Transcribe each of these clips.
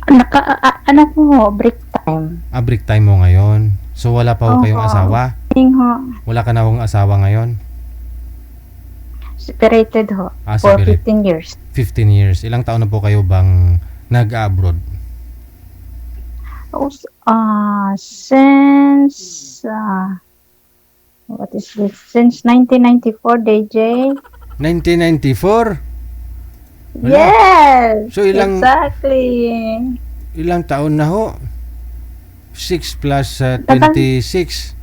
Ano po ho, break time. Break time mo ngayon. So wala pa ho kayong Opo. asawa? Ho. Wala ka na hong asawa ngayon? Separated ho. For Separate. 15 years. 15 years. Ilang taon na po kayo bang nag-abroad? Since what is this? Since 1994, DJ. 1994? Wala. Yes. So, exactly. Ilang taon na ho? 6 plus 26.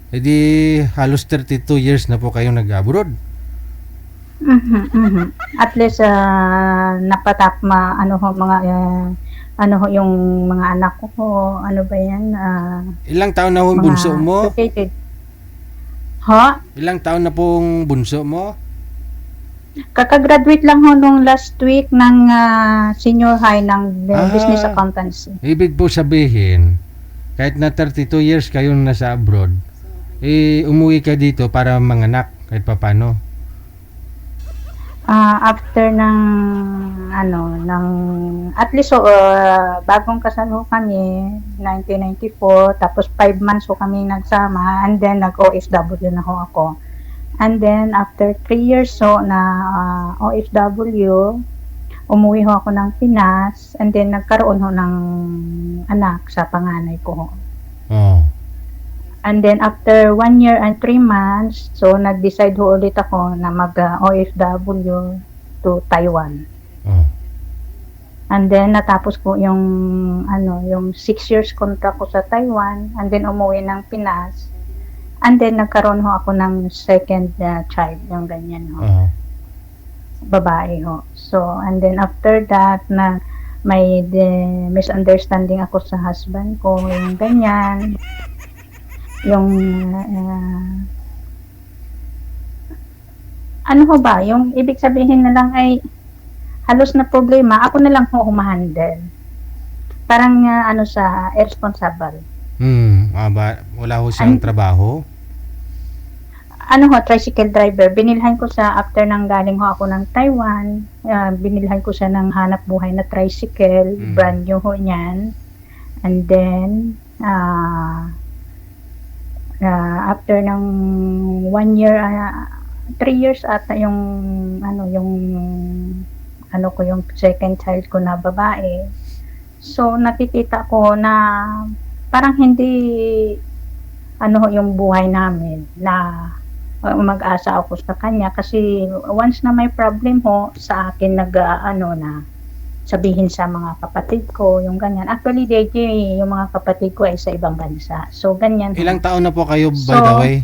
E di halos 32 years na po kayong nag-abroad. At least napatap yung mga anak ko, ano ba yan? Ilang taon na ho ang bunso mo? Located. Ha? Ilang taon na pong bunso mo? Kakagraduate lang ho nung last week ng senior high ng business accountancy. Ibig po sabihin, kahit na 32 years kayong nasa abroad, umuwi ka dito para manganak kahit papano. After ng at least bagong kasal ho kami 1994, tapos 5 months ho kami nagsama, and then nag-OFW na ho ako, and then after 3 years na OFW, umuwi ho ako ng Pinas, and then nagkaroon ho ng anak sa panganay ko ho. And then after 1 year and 3 months, so nag-decide ho ulit ako na mag-OFW to Taiwan. And then natapos ko yung 6 years contract ko sa Taiwan, and then umuwi ng Pinas. And then nagkaroon ho ako ng second child, yung ganyan ho. Babae ho. So, and then after that, na may misunderstanding ako sa husband ko, yung ganyan. Yung ano ho ba, yung ibig sabihin na lang ay halos na problema, ako na lang ho humahandle. Parang sa irresponsible. Wala ho siyang trabaho? Tricycle driver. Binilhan ko after nang galing ho ako ng Taiwan, binilhan ko siya ng hanap buhay na tricycle, brand new ho niyan. And then, after ng 1 year, 3 years ata yung second child ko na babae. So nakikita ko na parang hindi yung buhay namin na mag-asa ako sa kanya, kasi once na may problem ho sa akin na sabihin sa mga kapatid ko, yung ganyan. Actually, DJ, yung mga kapatid ko ay sa ibang bansa. So, ganyan. Ilang taon na po kayo, by the way?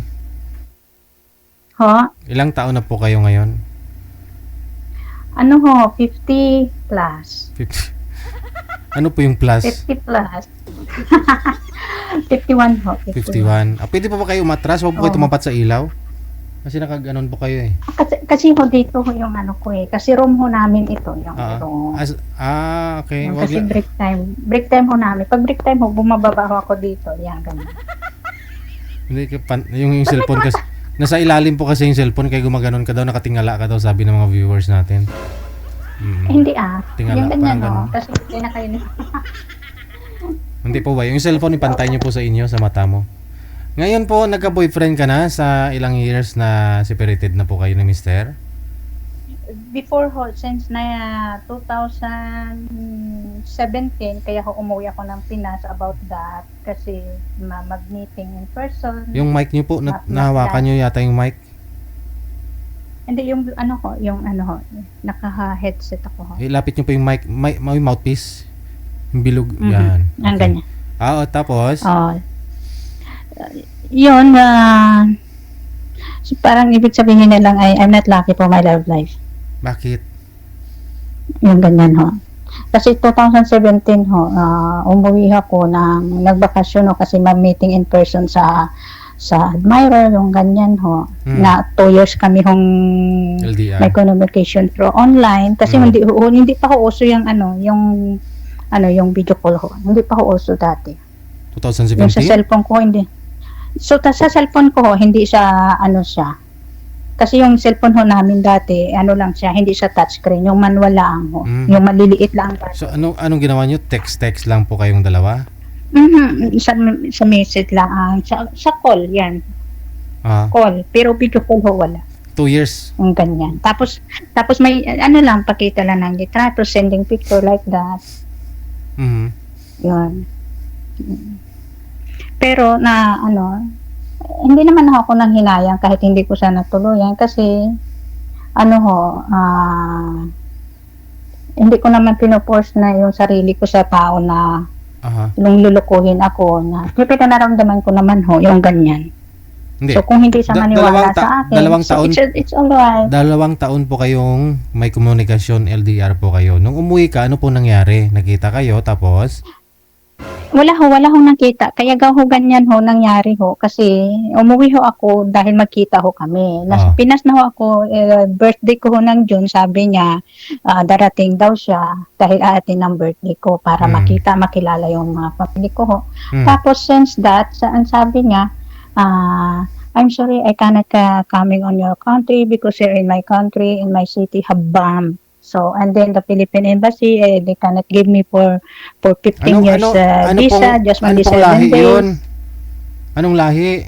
Ilang taon na po kayo ngayon? 50 plus. 50. Ano po yung plus? 50 plus. 51 ho. 51. Pwede pa ba kayo umatras? Huwag po kayo tumapat sa ilaw? Kasi nakaganon po kayo eh. Kasi ho dito ho yung ko eh. Kasi room ho namin ito. Okay. Kasi break time. Break time ho namin. Pag break time ho, bumababa ho ako dito. Yan, ganun. Hindi, yung cellphone kasi, nasa ilalim po kasi yung cellphone, kaya gumaganon ka daw, nakatingala ka daw, sabi ng mga viewers natin. Hindi Tingala, yung ganyan ganun. Kasi hindi na kayo Hindi po ba? Yung cellphone, ipantay nyo po sa inyo, sa mata mo. Ngayon po, nagka-boyfriend ka na sa ilang years na separated na po kayo ni mister? Before ho, since 2017, kaya ho umuwi ako ng Pinas about that, kasi mag-meeting in person. Yung mic nyo po, nahawakan nyo yata yung mic? Hindi, yung naka-headset ako ho. Ilapit nyo po yung mic, may mouthpiece. Yung bilog, yan. Ang ganyan. Tapos? Yun, so parang ibig sabihin na lang ay I'm not lucky for my love life. Bakit? Yung ganyan ho. Kasi 2017 ho, umuwi ako nagbakasyon ho, kasi ma-meeting in person sa Admirer, yung ganyan ho. Na 2 years kami LDR. may communication through online, kasi hindi pa ho uso yung yung video call ho. Hindi pa ho uso dati. 2017? Yung sa cellphone ko hindi. So sa cellphone ko ho, hindi siya siya. Kasi yung cellphone ho namin dati, ano lang siya, hindi siya touchscreen, yung manual lang ho. Mm. Yung maliliit lang. So anong ginawa niyo? Text lang po kayong dalawa? Sa message lang, sa call, yan. Ah, Call. Pero video call ho, wala. 2 years. Yung ganyan. Tapos may, ano lang, pakita lang ng litrato, sending picture like that. Mhm. Yun. Pero hindi naman ako nang hinayang kahit hindi ko siya natuluyan kasi hindi ko naman pinoforce na yung sarili ko sa tao na Aha. yung lulukuhin ako na siyempre naramdaman ko naman ho yung ganyan. Hindi. So kung hindi siya maniwala sa akin, dalawang taon, it's alright. 2 taon po kayong may komunikasyon, LDR po kayo. Nung umuwi ka, ano po nangyari? Nakita kayo, tapos? Wala ho nakita. Kaya ho ganyan ho nangyari ho. Kasi umuwi ho ako dahil magkita ho kami. Pinas na ho ako, birthday ko ho ng June, sabi niya, darating daw siya dahil aatin ng birthday ko para makilala yung mga pamilya ko ho. Tapos since that, sabi niya, I'm sorry, I cannot coming on your country because you're in my country, in my city, have bomb. So, and then the Philippine Embassy, they cannot give me for 15 years visa, just 27 lahi days. Yun? Anong lahi?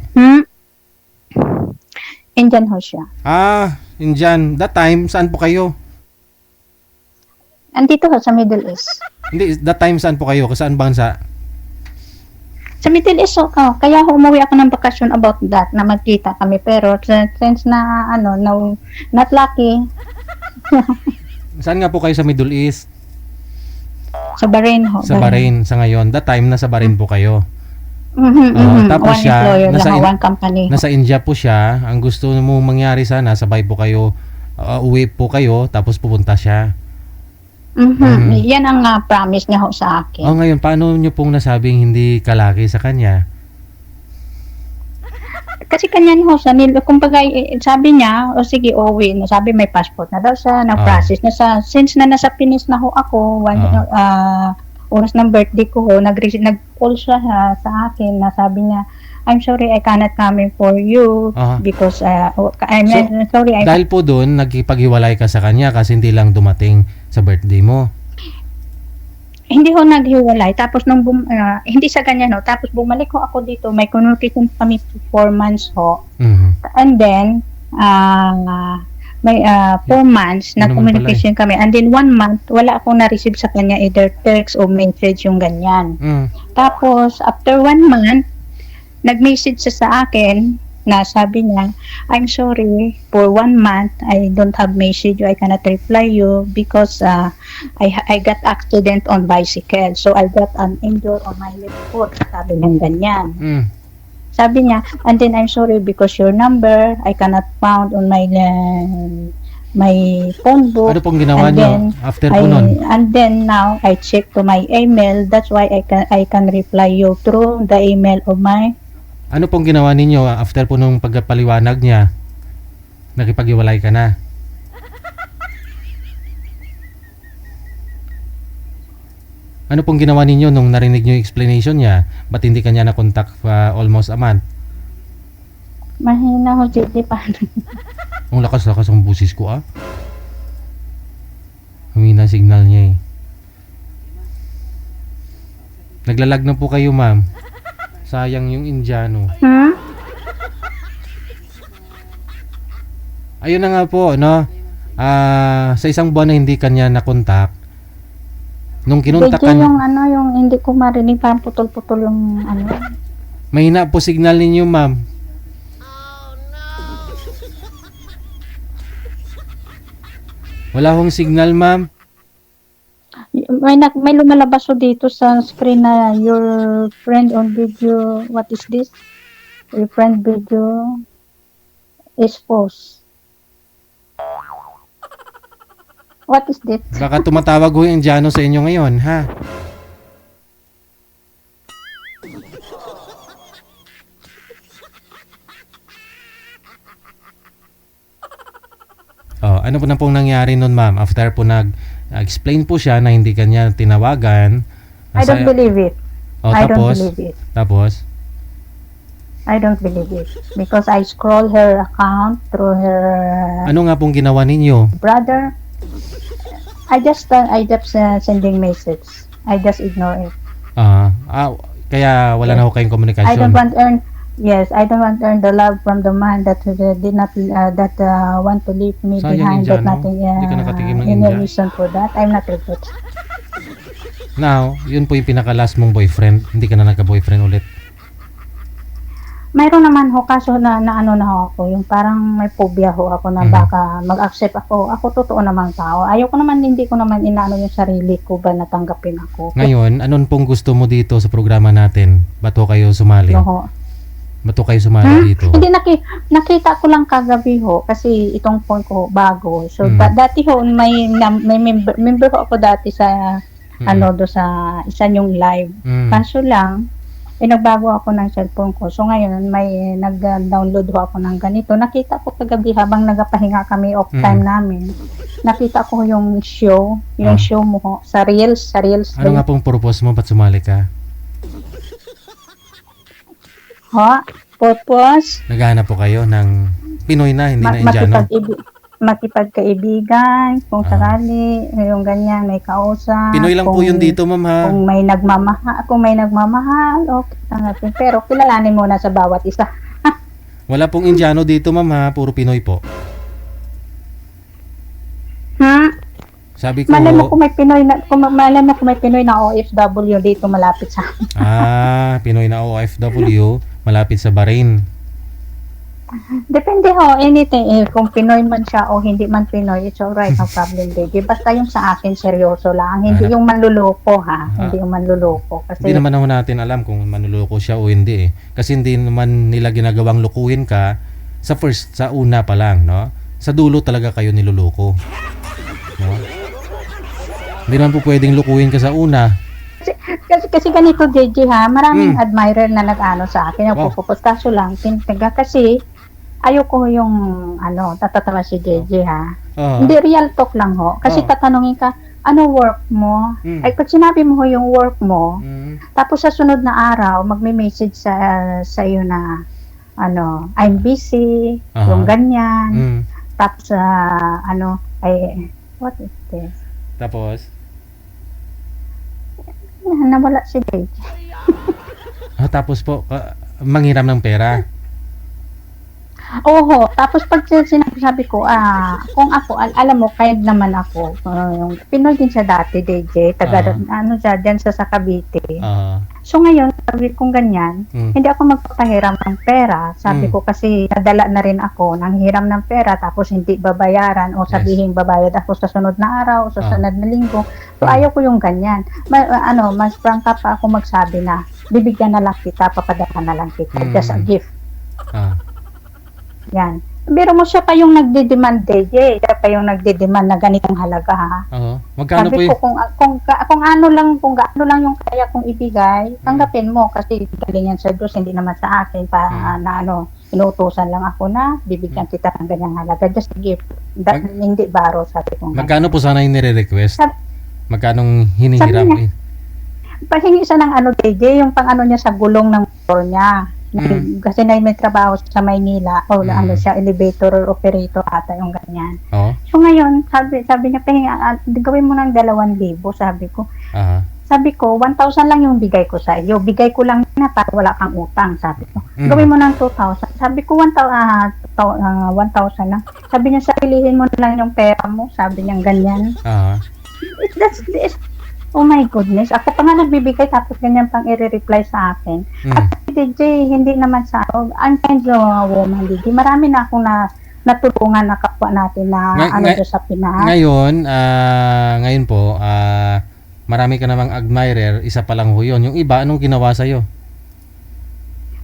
Indian ho siya. Indian. That time, saan po kayo? Andito ho, sa Middle East. Hindi, that time saan po kayo? Saan bansa? Sa Middle East, kaya umuwi ako ng bakasyon about that, na magkita kami. Pero since na, no, not lucky. Saan nga po kayo sa Middle East? Sa Bahrain ho. Sa Bahrain, sa ngayon. That time, nasa Bahrain po kayo. One Tapos siya, employer lang, one company. nasa India po siya. Ang gusto mo mangyari sana, sabay po kayo, uwi po kayo, tapos pupunta siya. Yan ang promise niya ho sa akin. Ngayon, paano nyo pong nasabing hindi kalaki sa kanya? Kasi kanya ho siya, kumbaga sabi niya, sige, uwi na. Sabi may passport na daw siya, na-process na siya. Since na nasa Pinis na ho ako, oras ng birthday ko ho, nag-call siya sa akin na sabi niya, I'm sorry, I cannot come for you because sorry. Dahil po doon, nagkipaghiwalay ka sa kanya kasi hindi lang dumating sa birthday mo. Hindi ho naghiwalay. Tapos hindi sa ganyan ho. Tapos bumalik ho ako dito. May communication kami 4 months ho. And then, may 4 months na communication kami. And then 1 month, wala akong na-receive sa kanya either text or message yung ganyan. Tapos, after 1 month, nag-message siya sa akin na sabi niya, I'm sorry, for 1 month, I don't have message you, I cannot reply you because I got accident on bicycle. So, I got an injury on my left foot. Sabi niya ganyan. Sabi niya, and then I'm sorry because your number, I cannot found on my phone book. Ano pong ginawa niyo after po nun? And then now, I check to my email. That's why I can reply you through the email of my. Ano pong ginawa ninyo after po nung pagpaliwanag niya? Nakipag-iwalay ka na? Ano pong ginawa ninyo nung narinig niyo yung explanation niya? Ba't hindi kanya na-contact almost a month? Mahina ho, di pa. Ang lakas-lakas ang busis ko Humina signal niya Naglalag na po kayo, ma'am. Sayang yung Indiano. Ayun na nga po, no? Sa isang buwan na hindi kanya na-contact, nung kinontak ka yung yung hindi ko marinig, parang putol-putol yung mahina po signal ninyo, ma'am. Wala hong signal, ma'am. May lumalabas so dito sa screen na your friend on video, what is this? Your friend video is false. What is this? Baka tumatawag ho yung Indiano sa inyo ngayon, ha? Ano po na pong nangyari nun, ma'am? After po explain po siya na hindi kanya tinawagan. I don't believe it. I tapos, don't believe it. Tapos? I don't believe it. Because I scroll her account through her Ano nga pong ginawa ninyo? brother. I just sending message. I just ignore it. Kaya wala na ho kayong I don't komunikasyon. want earn. Yes, I don't want to earn the love from the man that did not want to leave me Sayang, behind. That Indiano. nothing. Hindi ka nakatikim ng Any India. reason for that? I'm not regret. Now, yun po yung pinaka-last mong boyfriend. Hindi ka na nagka-boyfriend ulit. Mayroon naman ho, kaso na ano na ho ako, yung parang may phobia ho ako na baka mag-accept ako. Ako totoo namang tao. Ayoko naman, hindi ko naman inaano yung sarili ko ba natanggapin ako. Ngayon, anon pong gusto mo dito sa programa natin? Bato kayo sumali? No, ho. Bato kayo sumali dito? Hindi, nakita ko lang kagabi ho, kasi itong phone ko bago. So, dati ho, may member ho ako dati sa, do sa isa yung live. Kaso lang, nagbago ako ng cellphone ko. So ngayon, may nag-download ho ako ng ganito. Nakita ko kagabi habang nagapahinga kami off time namin. Nakita ko yung show mo ho, sa Reels. Ano nga pong purpose mo? Ba't sumali ka? Ha? Purpose? Naghahanap po kayo ng Pinoy na, hindi na Indiano? Makipagkaibigan, kung sakali, yung ganyan, may kausap. Pinoy lang po yun dito, ma'am, ha? Kung may nagmamahal, okay natin. Pero kilalanin muna sa bawat isa. Wala pong Indiano dito, ma'am, ha? Puro Pinoy po. Sabi ko, Malay mo kung may Pinoy na OFW dito malapit sa amin. Pinoy na OFW malapit sa Bahrain. Depende ho, anything. Kung Pinoy man siya o hindi man Pinoy, it's alright, no problem, baby. Basta yung sa akin, seryoso lang. Hindi yung manluloko, ha? Hindi yung manluloko. Kasi Hindi naman ako natin alam kung manluloko siya o hindi, eh. Kasi hindi naman nila ginagawang lukuhin ka sa una pa lang, no? Sa dulo talaga kayo niluloko. No? Hindi naman po pwedeng lukuhin ka sa una. Kasi ganito, JJ, ha? Maraming admirer na nag-ano sa akin. Nagpupupos. Kaso lang, kasi ayoko yung, tatatawa si JJ, ha? Hindi, real talk lang ho. Kasi tatanungin ka, ano work mo? Ay, pag sinabi mo ho yung work mo, tapos sa sunod na araw, magme-message sa iyo na, I'm busy, yung ganyan. Tapos, what is this? Tapos? Nawala si JJ. Tapos po, manghiram ng pera. Oho, tapos pag sinabi ko, kung ako, alam mo, kahit naman ako, yung Pinoy din siya dati, DJ, siya, dyan sa Cavite. So ngayon, sabi kong ganyan, hindi ako magpapahiram ng pera. Sabi ko kasi, nadala na rin ako ng hiram ng pera, tapos hindi babayaran, o sabihin babayad ako sa sunod na araw, sa sunod na linggo. So ayaw ko yung ganyan. Mas prangka pa ako magsabi na, bibigyan na lang kita, papadala na lang kita, just a gift. Yan. Pero mo siya pa yung nagde-demand, DJ. Siya pa yung nagde-demand na ganitong halaga, ha? Magkano sabi po ko, kung gaano lang yung kaya kong ibigay, tanggapin mo kasi galing yan sa Diyos, hindi naman sa akin inuutosan lang ako na bibigyan kita ng ganyang halaga. Just give. Hindi baro, sabi ko. Magkano po sana yung nire-request? Magkano hinihiram? Pahingi siya ng DJ, yung pang niya sa gulong ng motor niya. Kasi may trabaho sa Maynila o siya, elevator operator ata yung ganyan. So ngayon, sabi niya, gawin mo ng 2,000, sabi ko. Sabi ko, 1,000 lang yung bigay ko sa iyo. Bigay ko lang na para wala kang utang, sabi ko. Gawin mo ng 2,000. Sabi ko, 1,000 lang. Sabi niya, sarilihin mo na lang yung pera mo. Sabi niya, ganyan. That's this. Oh my goodness. Ako pa nga nagbibigay tapos ganyan pang i-reply sa akin. At DJ, hindi naman sa I'm kind of a woman, DJ. Marami na akong natulungan na kapwa natin na sa Pinas. Ngayon po, marami ka namang admirer, isa pa lang ho yun. Yung iba, anong ginawa sa'yo?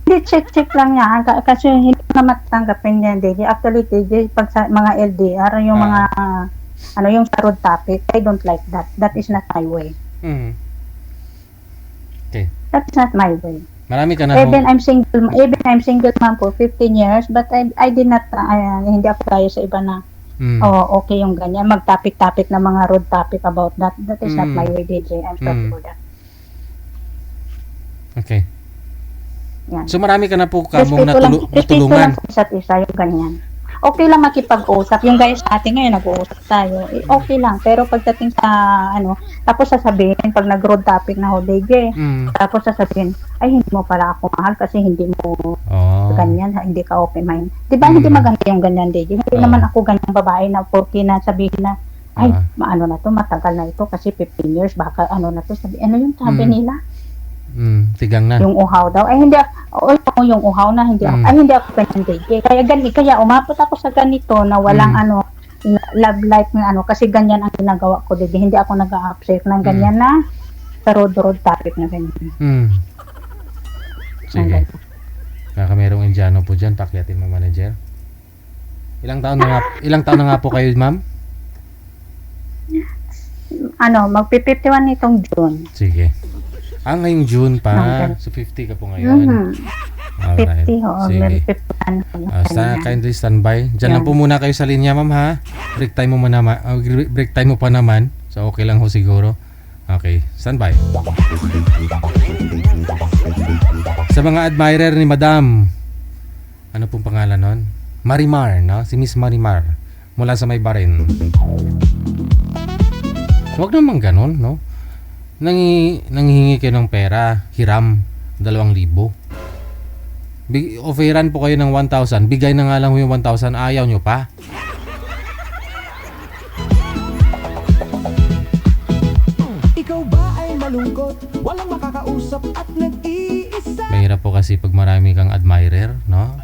Hindi, check lang niya. Kasi hindi ko na matanggapin yan, DJ. Actually, DJ, pag sa mga LDR, yung mga yung sa road topic, I don't like that. That is not my way. Okay. That is not my way. Marami ka na Even I'm single man for 15 years, but I did not, hindi ako tayo sa iba na, okay yung ganyan, mag-topic na mga road topic about that. That is not my way, DJ. I'm sorry for that. Okay. Yan. So marami ka na po kamong respeto natulungan. lang sa isa't isa, yung ganyan. Okay lang makipag-usap. Yung guys atin ngayon, nag-uusap tayo. Okay lang. Pero pagdating sa, tapos sasabihin, pag nag-road topic na hulige, tapos sasabihin, ay, hindi mo pala ako mahal kasi hindi mo ganyan, hindi ka open mind. Di ba, hindi maganda yung ganyan, DJ? Hindi naman ako ganyang babae na porque na sabihin na, ay, maano na to, matagal na ito kasi 15 years, baka na to, ano yung sabi nila? Tigang na. Yung uhaw daw. Ay, hindi ako yung uhaw na, hindi ako, ay, hindi ako ganyan, DJ. Kaya umabot ako sa ganito na walang love life na kasi ganyan ang ginagawa ko, DJ. Hindi ako nag-a-upset ng ganyan na sa road topic na ganyan. Sige. Kaka merong Indiano po dyan, pakyatin mo manager. Ilang taon na nga po kayo, ma'am? Magpi-51 nitong June. Sige. Ngayong June pa. So 50 ka po ngayon. Alright. 50, oo. Sige. 51. Kindly standby. Diyan lang po muna kayo sa linya, ma'am, ha? Break time mo pa naman. So okay lang ho siguro. Okay, standby. Sa mga admirer ni Madam, ano pong pangalan nun? Marimar, no? Si Miss Marimar. Mula sa May Barin. Huwag naman ganun, no? Nanghihingi kayo ng pera, hiram, 2,000. Offeran po kayo ng 1,000, bigay na nga lang yung 1,000, ayaw nyo pa. Ikaw ba ay malungkot, walang makakausap at nag-iisa? Mahirap po kasi pag marami kang admirer, no?